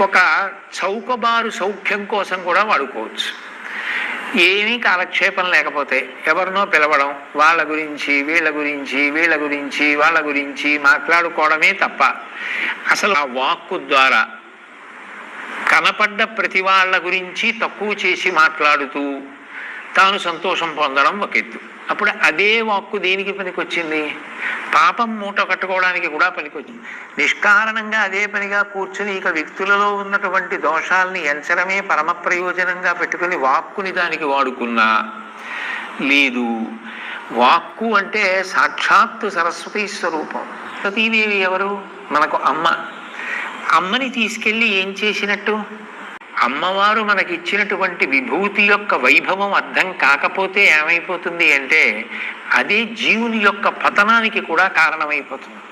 ఒక చౌకబారు సౌఖ్యం కోసం కూడా వాడుకోవచ్చు. ఏమీ కాలక్షేపం లేకపోతే ఎవరినో పిలవడం, వాళ్ళ గురించి వీళ్ళ గురించి వీళ్ళ గురించి వాళ్ళ గురించి మాట్లాడుకోవడమే తప్ప అసలు ఆ వాక్కు ద్వారా కనపడ్డ ప్రతి వాళ్ళ గురించి తక్కువ చేసి మాట్లాడుతూ తాను సంతోషం పొందడం ఒక ఎత్తు. అప్పుడు అదే వాక్కు దేనికి పనికొచ్చింది? పాపం మూట కట్టుకోవడానికి కూడా పనికొచ్చింది. నిష్కారణంగా అదే పనిగా కూర్చుని ఇక వ్యక్తులలో ఉన్నటువంటి దోషాలని ఎంచడమే పరమ ప్రయోజనంగా పెట్టుకుని వాక్కుని దానికి వాడుకున్నా లేదు. వాక్కు అంటే సాక్షాత్తు సరస్వతీ స్వరూపం. సతీదేవి ఎవరు? మనకు అమ్మ. అమ్మని తీసుకెళ్ళి ఏం చేసినట్టు? అమ్మవారు మనకిచ్చినటువంటి విభూతి యొక్క వైభవం అర్థం కాకపోతే ఏమైపోతుంది అంటే అదే జీవుని యొక్క పతనానికి కూడా కారణమైపోతుంది.